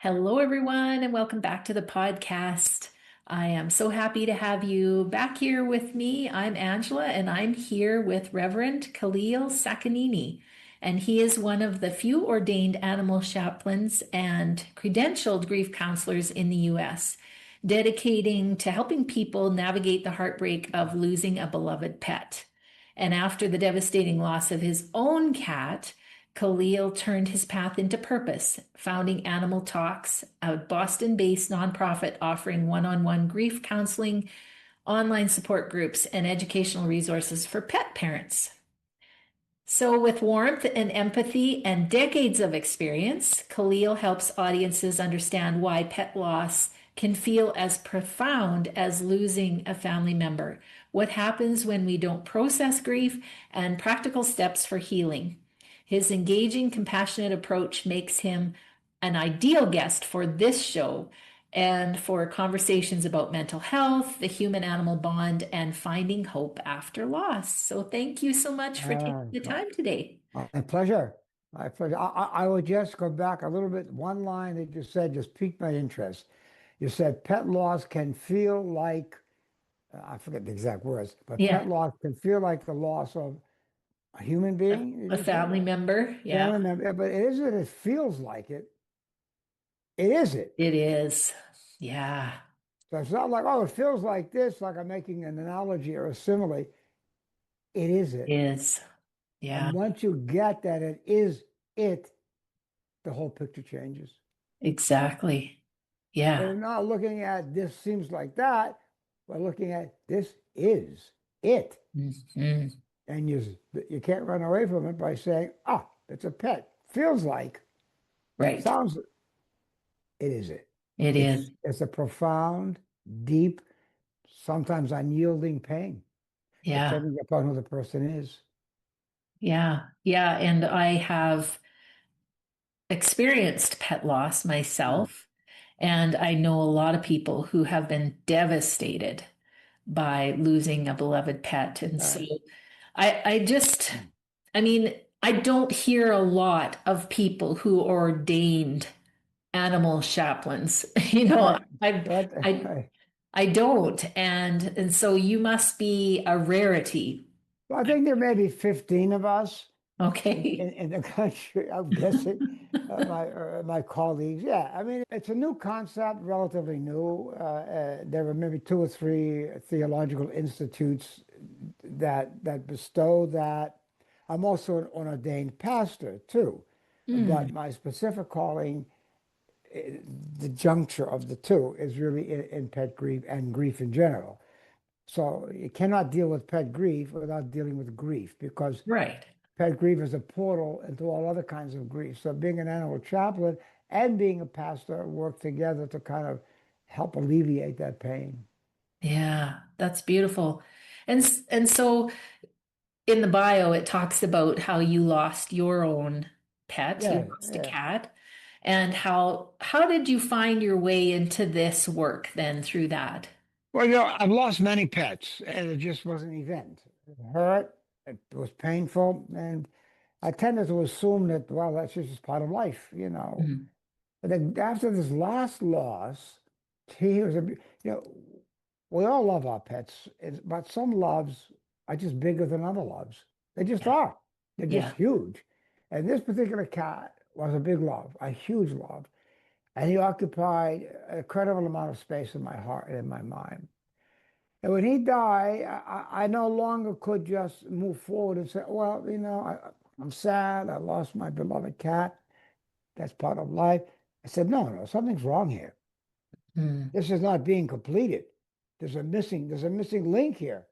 Hello, everyone, and welcome back to the podcast. I am so happy to have you back here with me. I'm Angela, and I'm here with Reverend Kaleel Sakakeeny, and he is one of the few ordained animal chaplains and credentialed grief counselors in the U.S., dedicating to helping people navigate the heartbreak of losing a beloved pet. And after the devastating loss of his own cat, Kaleel turned his path into purpose, founding Animal Talks, a Boston based nonprofit offering one on one grief counseling, online support groups, and educational resources for pet parents. So, with warmth and empathy and decades of experience, Kaleel helps audiences understand why pet loss can feel as profound as losing a family member, what happens when we don't process grief, and practical steps for healing. His engaging, compassionate approach makes him an ideal guest for this show and for conversations about mental health, the human animal bond, and finding hope after loss. So, thank you so much for taking the Well, time today. my pleasure. My pleasure. I would just go back a little bit. One line that you said just piqued my interest. You said pet loss can feel like, I forget the exact words, but pet Yeah, loss can feel like the loss of a human being, did a you say? family member. Yeah, Family member. Yeah, but it isn't, it feels like it. It is it. it is. Yeah, So it's not like, oh, it feels like this, like I'm making an analogy or a simile. It is it it. is. Yeah, And once you get that it is it, the whole picture changes. exactly. Yeah. We're not looking at this seems like that. We're looking at this is it. Mhm. And you can't run away from it by saying, ah, it's a pet. Feels like, Right. sounds, it is it. It is. It's a profound, deep, sometimes unyielding pain, Yeah. depending upon who the person is. Yeah. Yeah. And I have experienced pet loss Yeah. myself. And I know a lot of people who have been devastated by losing a beloved pet. And so Right. I just, I mean, I don't hear a lot of people who are ordained animal chaplains. Right. I I don't. And so you must be a rarity. Well, I think there may be 15 of us Okay. in the country, I'm guessing, my colleagues. Yeah, I mean, it's a new concept, relatively new. There were maybe two or three theological institutes that bestow that. I'm also an ordained pastor too, but Hmm. my specific calling, the juncture of the two, is really in pet grief and grief in general. So you cannot deal with pet grief without dealing with grief because Right. pet grief is a portal into all other kinds of grief. So being an animal chaplain and being a pastor work together to kind of help alleviate that pain. Yeah, that's beautiful. And so in the bio it talks about how you lost your own pet, you Yeah, lost a yeah. cat, and how did you find your way into this work then through that? Well, I've lost many pets, and it just was an event. It hurt, it was painful, and I tended to assume that, well, that's just part of life. Mhm. But then after this last loss, he was we all love our pets, but some loves are just bigger than other loves. They just Yeah. are. They're just Yeah. huge. And this particular cat was a big love, a huge love. And he occupied an incredible amount of space in my heart and in my mind. And when he died, I no longer could just move forward and say, well, I'm sad. I lost my beloved cat. That's part of life. I said, no, no, something's wrong here. Mm. This is not being completed. There's a missing link here.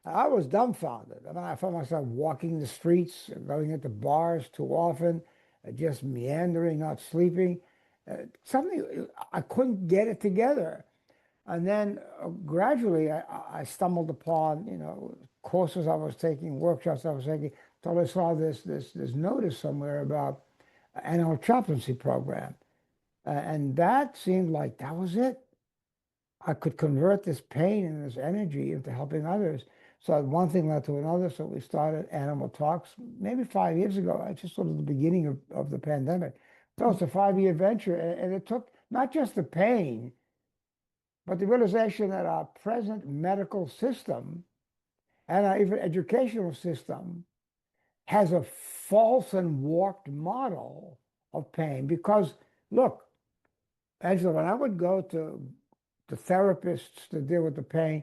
I was dumbfounded. I mean, I found myself walking the streets, going into bars too often, just meandering, not sleeping. Something I couldn't get it together. And then gradually, I stumbled upon, courses I was taking, workshops I was taking, until I saw this notice somewhere about an animal chaplaincy program. And that seemed like that was it. I could convert this pain and this energy into helping others. So one thing led to another. So we started Animal Talks maybe 5 years ago, just sort of the beginning of the pandemic. So it's a 5-year venture, and it took not just the pain, but the realization that our present medical system and our even educational system has a false and warped model of pain. Because, look, Angela, when I would go to therapists to deal with the pain,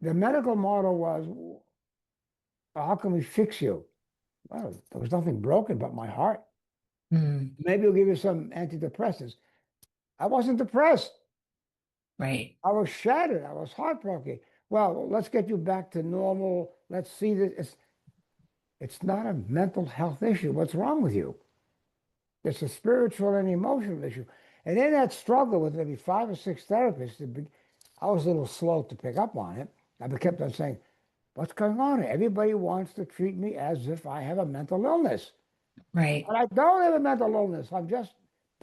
the medical model was, "Well, how can we fix you?" Well, there was nothing broken but my heart. Mm, Maybe we'll give you some antidepressants. I wasn't depressed. right. I was shattered. I was heartbroken. Well, let's get you back to normal. Let's see this. It's not a mental health issue. What's wrong with you? It's a spiritual and emotional issue. And in that struggle with maybe 5 or 6 therapists, I was a little slow to pick up on it. I kept on saying, what's going on here? Everybody wants to treat me as if I have a mental illness. Right. But I don't have a mental illness. I'm just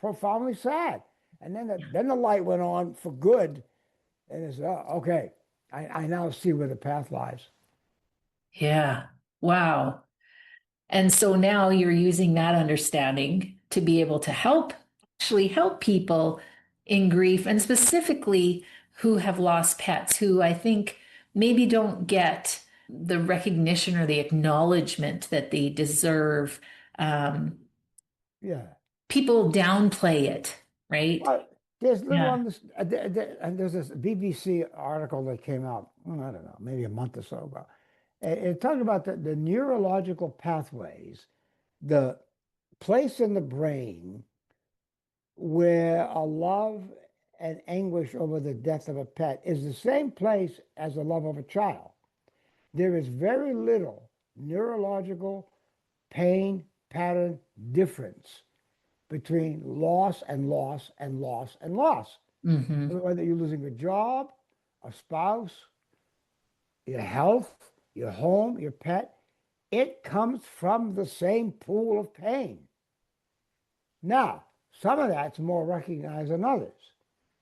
profoundly sad. And then the light went on for good. And it's, okay, I now see where the path lies. Yeah. Wow. And so now you're using that understanding to be able to actually help people in grief, and specifically who have lost pets, who I think maybe don't get the recognition or the acknowledgement that they deserve. Um, Yeah. People downplay it, right? Well, there's little Yeah. on this, and there's this BBC article that came out, I don't know, maybe a month or so ago. It talked about the neurological pathways, the place in the brain where a love and anguish over the death of a pet is the same place as the love of a child. There is very little neurological pain pattern difference between loss and loss and loss and loss. Hmm. Whether you're losing a job, a spouse, your health, your home, your pet, it comes from the same pool of pain. Now, some of that's more recognized than others.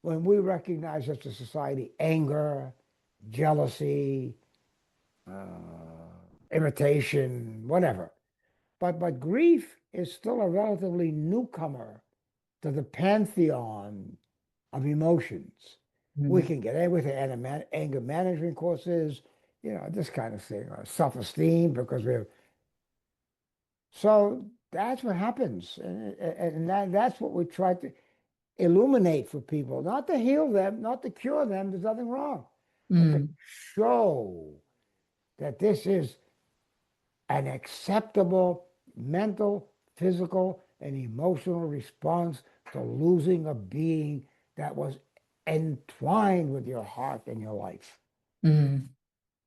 When we recognize as a society anger, jealousy, irritation, whatever. But grief is still a relatively newcomer to the pantheon of emotions. We can get in with anger management courses, this kind of thing, self-esteem, because we have. So that's what happens. And that's what we try to illuminate for people, not to heal them, not to cure them. There's nothing wrong, but to Mm, show that this is an acceptable mental, physical, and emotional response to losing a being that was entwined with your heart and your life. mm,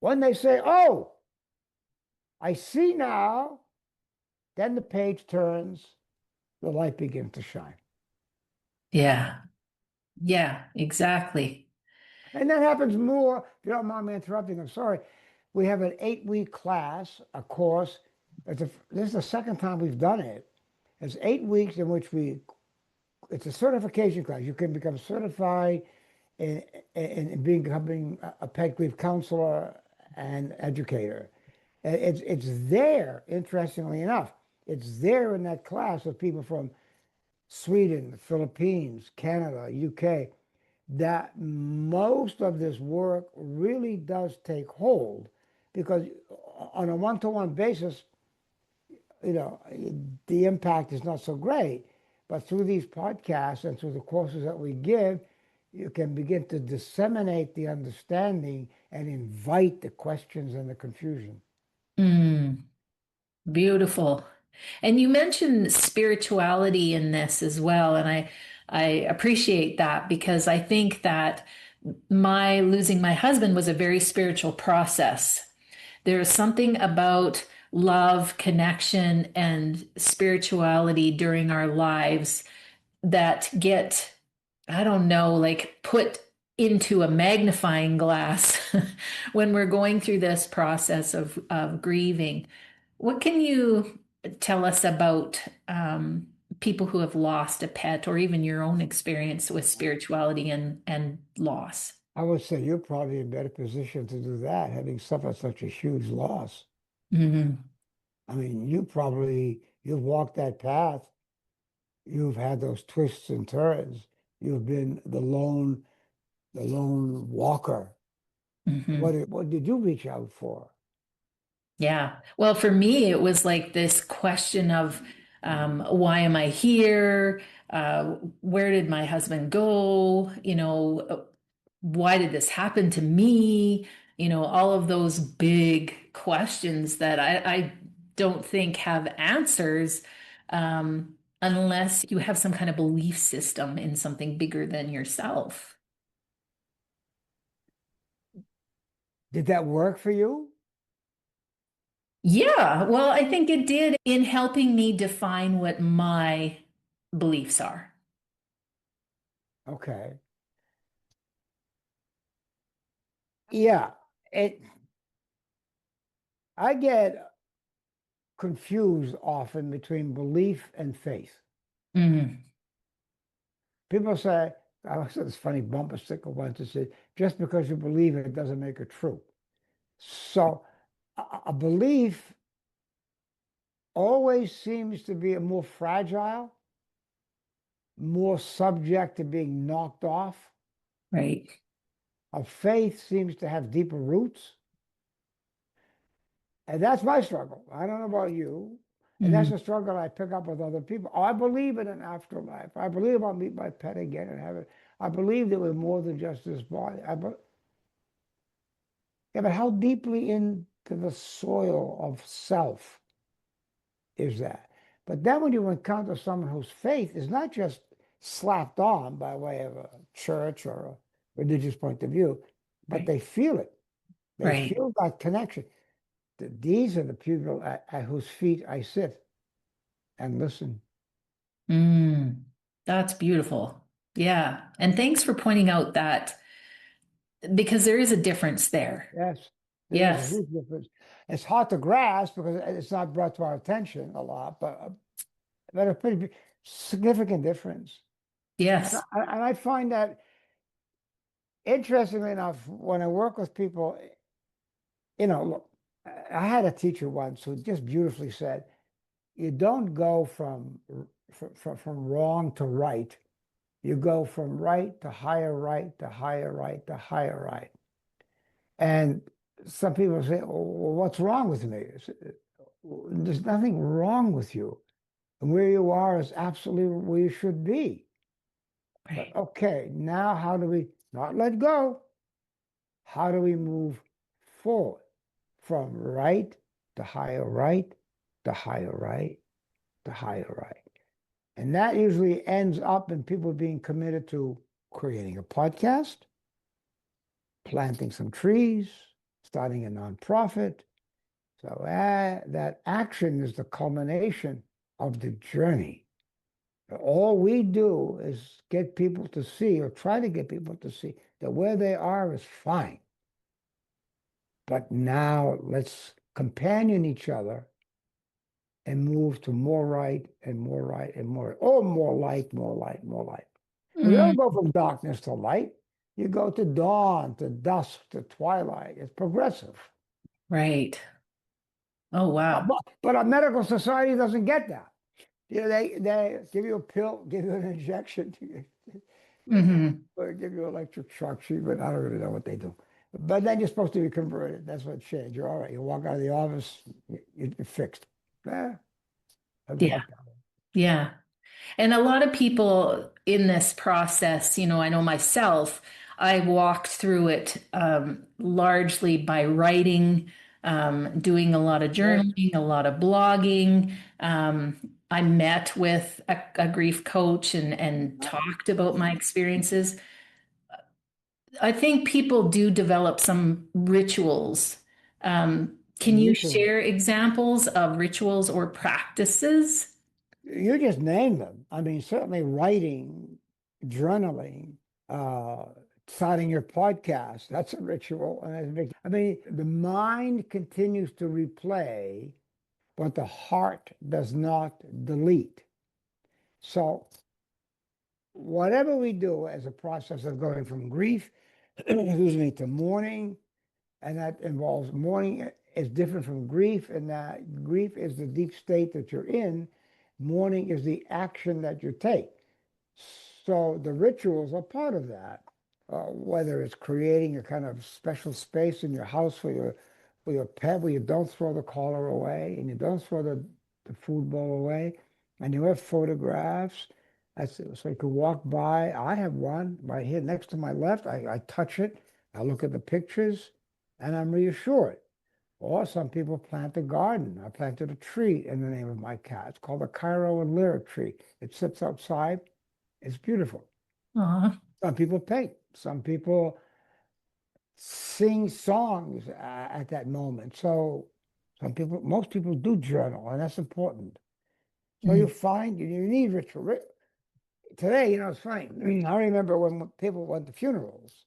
When they say, "Oh, I see now," then the page turns, the light begins to shine. yeah. Yeah, exactly. And that happens more, if you don't mind me interrupting, I'm sorry. We have an 8-week class, a course. This is the second time we've done it. It's 8 weeks in which it's a certification class. You can become certified in becoming a pet grief counselor and educator. And it's there, interestingly enough, it's there in that class with people from Sweden, the Philippines, Canada, UK, that most of this work really does take hold because on a one-to-one basis, you know, the impact is not so great. But through these podcasts and through the courses that we give, you can begin to disseminate the understanding and invite the questions and the confusion. Mm, beautiful. And you mentioned spirituality in this as well, and I appreciate that because I think that my losing my husband was a very spiritual process. There is something about love, connection, and spirituality during our lives that get, I don't know, like put into a magnifying glass when we're going through this process of grieving. What can you tell us about people who have lost a pet or even your own experience with spirituality and loss? I would say you're probably in a better position to do that, having suffered such a huge loss. Hmm. I mean, you've walked that path. you've had those twists and turns. You've been the lone walker. Hmm. What did you reach out for? Yeah. Well, for me, it was like this question of why am I here? Where did my husband go? Why did this happen to me? All of those big questions that I don't think have answers unless you have some kind of belief system in something bigger than yourself. Did that work for you? Yeah, well, I think it did in helping me define what my beliefs are. Okay. Yeah. It I get confused often between belief and faith. Mm, People say, I saw this funny bumper sticker once that said, just because you believe it doesn't make it true. So a belief always seems to be a more fragile, more subject to being knocked off. right. A faith seems to have deeper roots. And that's my struggle. I don't know about you. And that's Mm, a struggle I pick up with other people. Oh, I believe in an afterlife. I believe I'll meet my pet again in heaven. I believe there was more than just this body. Yeah, but how deeply into the soil of self is that? But then when you encounter someone whose faith is not just slapped on by way of a church or a religious point of view, but right. they feel it. They Right. feel that connection. These are the people at whose feet I sit and listen. Mm, that's beautiful. Yeah. And thanks for pointing out that because there is a difference there. Yes, there is a Yes. huge difference. It's hard to grasp because it's not brought to our attention a lot, but a pretty significant difference. Yes. And I find that, interestingly enough, when I work with people, look, I had a teacher once who just beautifully said, you don't go from wrong to right. You go from right to higher right to higher right to higher right. And some people say, oh, well, what's wrong with me? There's nothing wrong with you. And where you are is absolutely where you should be. But Right. okay, now how do we not let go? How do we move forward from right to higher right to higher right to higher right? And that usually ends up in people being committed to creating a podcast, planting some trees, starting a nonprofit. So that action is the culmination of the journey. All we do is get people to see, or try to get people to see, that where they are is fine. But now let's companion each other and move to more right and more right and more, oh, more light, more light, more light. And you don't Mm, go from darkness to light. You go to dawn, to dusk, to twilight. It's progressive. right. Oh, wow. But our medical society doesn't get that. They give you a pill, give you an injection, Hmm. or give you electric shock treatment. I don't really know what they do. But then you're supposed to be converted. That's what changed. You're all right. You walk out of the office, you're fixed. Yeah, doesn't Yeah. work that way. Yeah. And a lot of people in this process, I know myself, I walked through it largely by writing, doing a lot of Yes. journaling, a lot of blogging. I met with a grief coach and talked about my experiences. I think people do develop some rituals. Can you You can. share examples of rituals or practices? You just name them. I mean, certainly writing, journaling, uh, starting your podcast, that's a ritual. And that's a big, I mean, the mind continues to replay, but the heart does not delete. So whatever we do as a process of going from grief, excuse me, to mourning, and that involves mourning is different from grief, and that grief is the deep state that you're in, Mourning is the action that you take. So the rituals are part of that. Whether it's creating a kind of special space in your house for your pet where you don't throw the collar away and you don't throw the food bowl away, and you have photographs. So you can walk by. I have one right here next to my left. I touch it. I look at the pictures, and I'm reassured. Or some people plant a garden. I planted a tree in the name of my cat. It's called the Cairo and Lyra tree. It sits outside. It's beautiful. Aw. Some people paint. Some people sing songs at that moment. So most people do journal, and that's important. So you Mm. find you need ritual. Today, it's funny. I remember when people went to funerals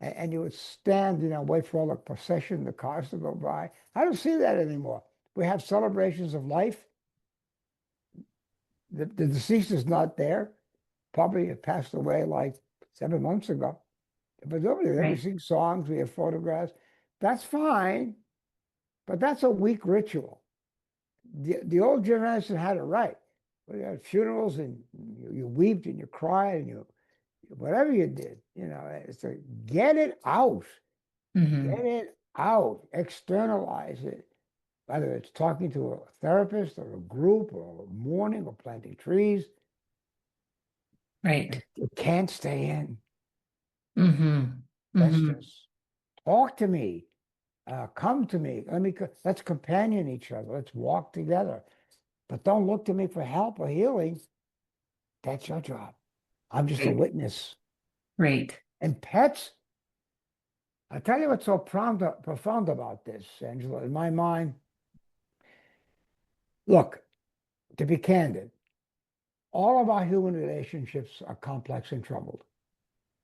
and you would stand, wait for all the procession, the cars to go by. I don't see that anymore. We have celebrations of life. The deceased is not there. Probably it passed away like 7 months ago. But nobody there. We Right. sing songs, we have photographs. That's fine, but that's a weak ritual. The old generation had it right. We had funerals and you wept and you cried and you whatever you did, it's like get it out. Get Hmm. it out. Externalize it. Whether it's talking to a therapist or a group or mourning or planting trees, Right. it can't stay in. Hmm. Let's Hmm. just talk to me. Come to me. Let's companion each other. Let's walk together. But don't look to me for help or healing. That's your job. I'm just a Right. witness. Right. And pets, I tell you what's so profound about this, Angela, in my mind. Look, to be candid, all of our human relationships are complex and troubled.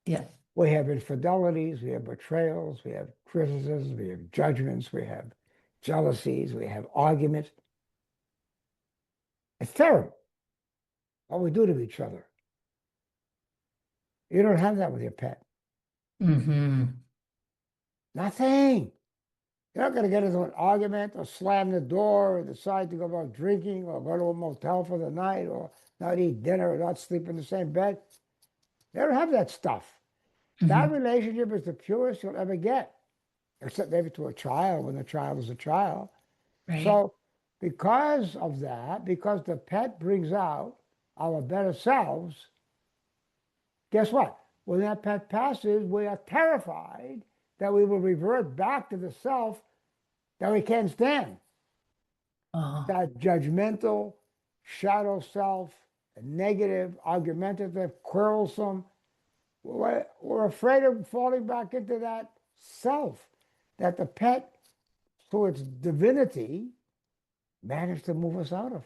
Yeah. We have infidelities, we have betrayals, we have criticisms, we have judgments, we have jealousies, we have arguments. It's terrible what we do to each other. You don't have that with your pet. Hmm. Nothing. You're not going to get into an argument or slam the door or decide to go out drinking or go to a motel for the night or not eat dinner or not sleep in the same bed. They don't have that stuff. That Hmm. relationship is the purest you'll ever get, except maybe to a child when the child is a child. Right. So, because of that, because the pet brings out our better selves, guess what? When that pet passes, we are terrified that we will revert back to the self that we can't stand. Oh, That judgmental, shadow self, negative, argumentative, quarrelsome. We're afraid of falling back into that self that the pet, through its divinity, managed to move us out of.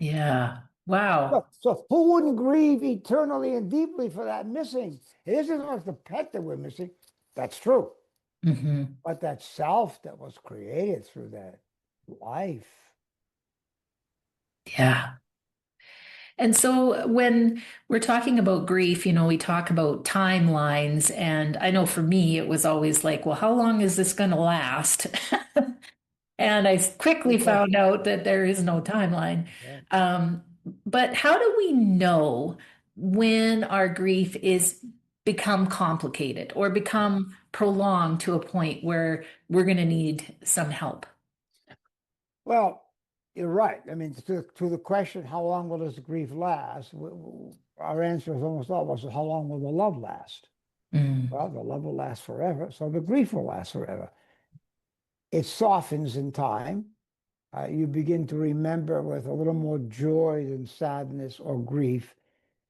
yeah. Wow. So who wouldn't grieve eternally and deeply for that missing? It isn't like the pet that we're missing. That's true. Hmm. But that self that was created through that life. Yeah. And so when we're talking about grief, we talk about timelines. And I know for me, it was always like, well, how long is this going to last? And I quickly Good found question. out that there is no timeline. Yeah. Um, but how do we know when our grief is become complicated or Yeah. become prolonged to a point where we're going to need some help? Well, you're right. I mean, to the question, how long will this grief last? Our answer is almost always, how long will the love last? Mm. Well, the love will last forever, so the grief will last forever. It softens in time. You begin to remember with a little more joy than sadness or grief.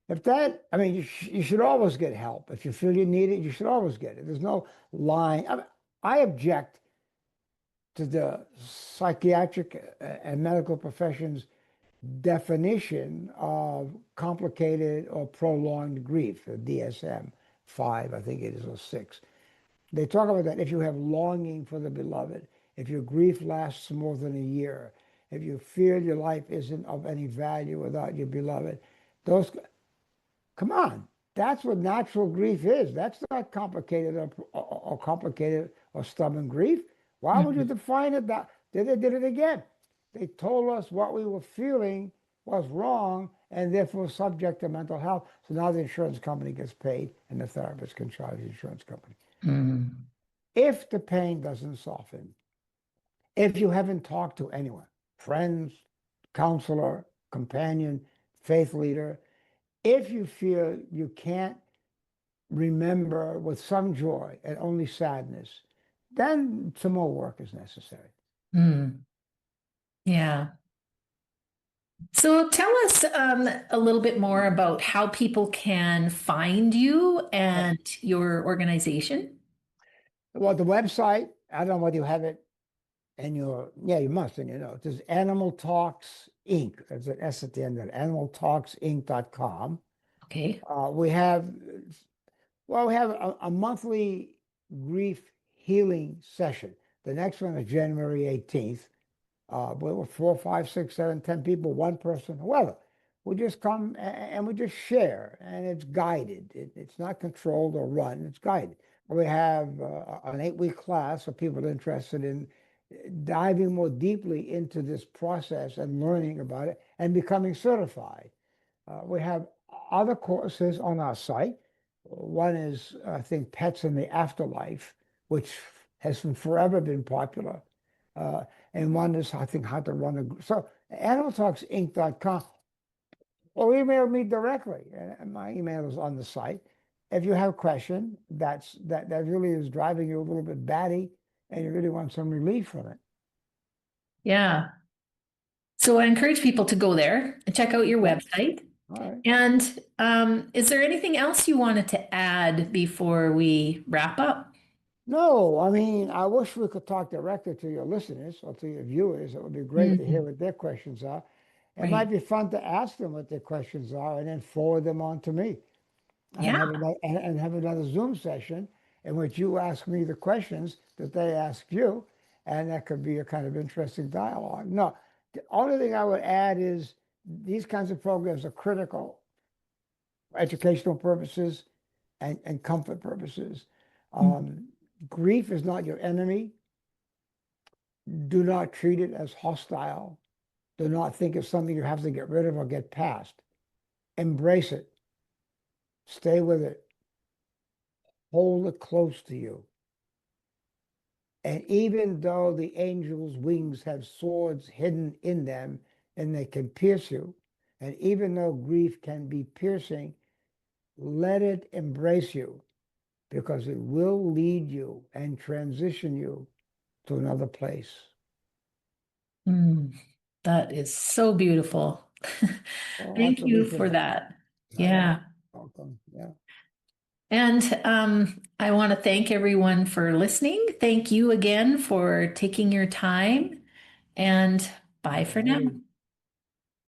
I mean, you should always get help. If you feel you need it, you should always get it. There's no line. I object to the psychiatric and medical profession's definition of complicated or prolonged grief, the DSM-5, I think it is, or 6. They talk about that if you have longing for the beloved, if your grief lasts more than a year, if you feel your life isn't of any value without your beloved, those, come on, that's what natural grief is. That's not complicated or complicated or stubborn grief. Why would you Mhm. define it that? They did it again. They told us what we were feeling was wrong and therefore subject to mental health. So now the insurance company gets paid and the therapist can charge the insurance company. Mm. If the pain doesn't soften, if you haven't talked to anyone, friends, counselor, companion, faith leader, if you feel you can't remember with some joy and only sadness, then some more work is necessary. Mm. Yeah. So tell us a little bit more about how people can find you Oh, and your organization. well, the website, I don't know whether you have it in your, yeah, you must in your notes. It's Animal Talks Inc. There's an S at the end of it, animaltalksinc.com. Okay. We have, well, we have a monthly grief healing session. The next one is January 18th. We were 4, 5, 6, 7, 10 people, one person, whoever. We just come and we just share, and it's guided. It's not controlled or run, it's guided. We have an 8-week class for people interested in diving more deeply into this process and learning about it and becoming certified. We have other courses on our site. One is, I think, Pets in the Afterlife, which has forever been popular. Uh, and one is, I think, how to run a group. So animaltalksinc.com or email me directly. And my email is on the site. If you have a question that really is driving you a little bit batty and you really want some relief from it. Yeah. So I encourage people to go there and check out your Yeah. website. All right. And is there anything else you wanted to add before we wrap up? No, I mean, I wish we could talk directly to your listeners or to your viewers. It would be great to hear Mhm. what their questions are. It might Right. be fun to ask them what their questions are and then forward them on to me and Yeah. have another Zoom session in which you ask me the questions that they ask you, and that could be a kind of interesting dialogue. No, the only thing I would add is these kinds of programs are critical for educational purposes and comfort purposes. Um, Grief is not your enemy. Do not treat it as hostile. Do not think it's something you have to get rid of or get past. Embrace it. Stay with it. Hold it close to you. And even though the angel's wings have swords hidden in them and they can pierce you, and even though grief can be piercing, let it embrace you because it will lead you and transition you to another place. Mm. That is so beautiful. Oh, that's Thank a you leap of for that. all right. Yeah. Welcome. Yeah. And I want to thank everyone for listening. Thank you again for taking your time, and bye All for now. righty.